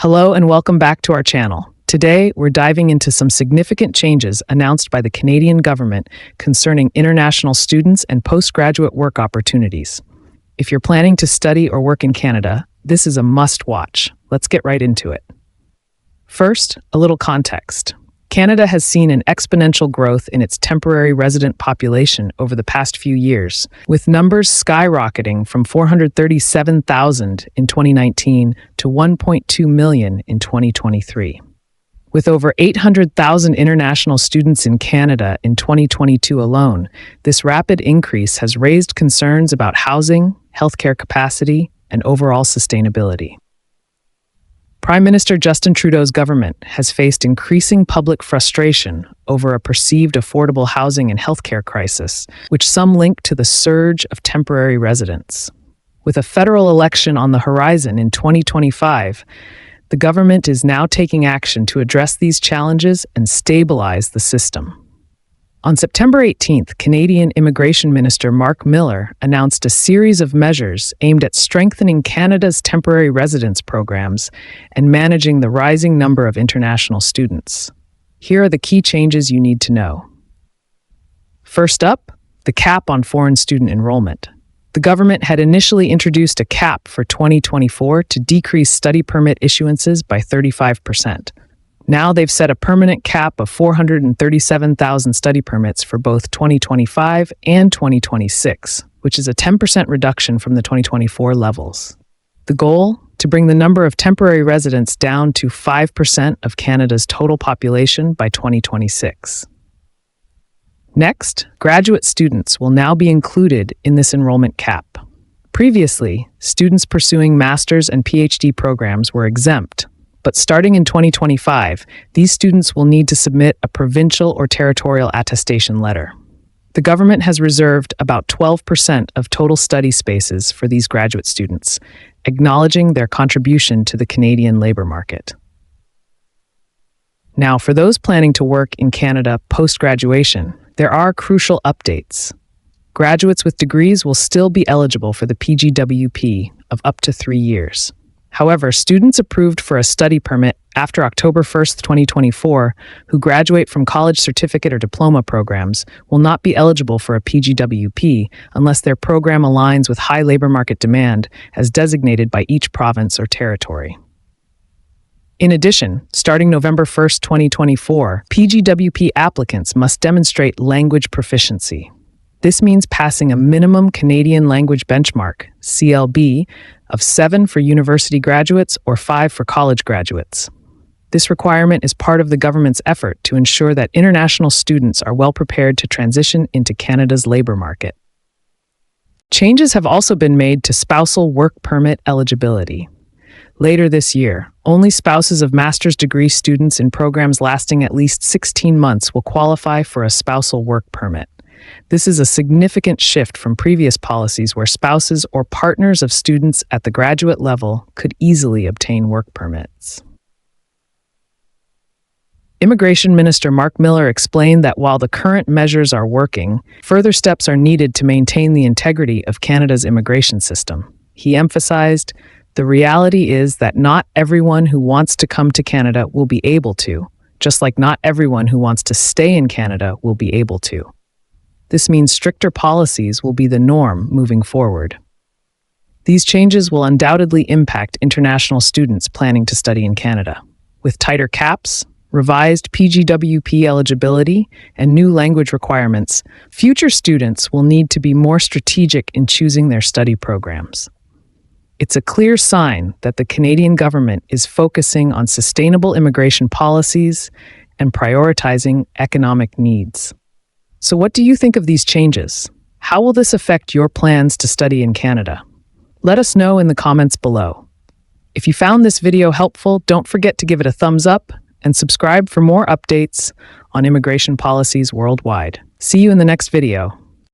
Hello and welcome back to our channel. Today, we're diving into some significant changes announced by the Canadian government concerning international students and postgraduate work opportunities. If you're planning to study or work in Canada, this is a must-watch. Let's get right into it. First, a little context. Canada has seen an exponential growth in its temporary resident population over the past few years, with numbers skyrocketing from 437,000 in 2019 to 1.2 million in 2023. With over 800,000 international students in Canada in 2022 alone, this rapid increase has raised concerns about housing, healthcare capacity, and overall sustainability. Prime Minister Justin Trudeau's government has faced increasing public frustration over a perceived affordable housing and healthcare crisis, which some link to the surge of temporary residents. With a federal election on the horizon in 2025, the government is now taking action to address these challenges and stabilize the system. On September 18th, Canadian Immigration Minister Marc announced a series of measures aimed at strengthening Canada's temporary residence programs and managing the rising number of international students. Here are the key changes you need to know. First up, the cap on foreign student enrollment. The government had initially introduced a cap for 2024 to decrease study permit issuances by 35%. Now they've set a permanent cap of 437,000 study permits for both 2025 and 2026, which is a 10% reduction from the 2024 levels. The goal? To bring the number of temporary residents down to 5% of Canada's total population by 2026. Next, graduate students will now be included in this enrollment cap. Previously, students pursuing master's and Ph.D. programs were exempt. But starting in 2025, these students will need to submit a provincial or territorial attestation letter. The government has reserved about 12% of total study spaces for these graduate students, acknowledging their contribution to the Canadian labor market. Now, for those planning to work in Canada post-graduation, there are crucial updates. Graduates with degrees will still be eligible for the PGWP of up to 3 years. However, students approved for a study permit after October 1st, 2024, who graduate from college certificate or diploma programs will not be eligible for a PGWP unless their program aligns with high labor market demand as designated by each province or territory. In addition, starting November 1st, 2024, PGWP applicants must demonstrate language proficiency. This means passing a minimum Canadian language benchmark, CLB, of 7 for university graduates or 5 for college graduates. This requirement is part of the government's effort to ensure that international students are well prepared to transition into Canada's labor market. Changes have also been made to spousal work permit eligibility. Later this year, only spouses of master's degree students in programs lasting at least 16 months will qualify for a spousal work permit. This is a significant shift from previous policies where spouses or partners of students at the graduate level could easily obtain work permits. Immigration Minister Marc explained that while the current measures are working, further steps are needed to maintain the integrity of Canada's immigration system. He emphasized, "The reality is that not everyone who wants to come to Canada will be able to, just like not everyone who wants to stay in Canada will be able to." This means stricter policies will be the norm moving forward. These changes will undoubtedly impact international students planning to study in Canada. With tighter caps, revised PGWP eligibility, and new language requirements, future students will need to be more strategic in choosing their study programs. It's a clear sign that the Canadian government is focusing on sustainable immigration policies and prioritizing economic needs. So what do you think of these changes? How will this affect your plans to study in Canada? Let us know in the comments below. If you found this video helpful, don't forget to give it a thumbs up and subscribe for more updates on immigration policies worldwide. See you in the next video.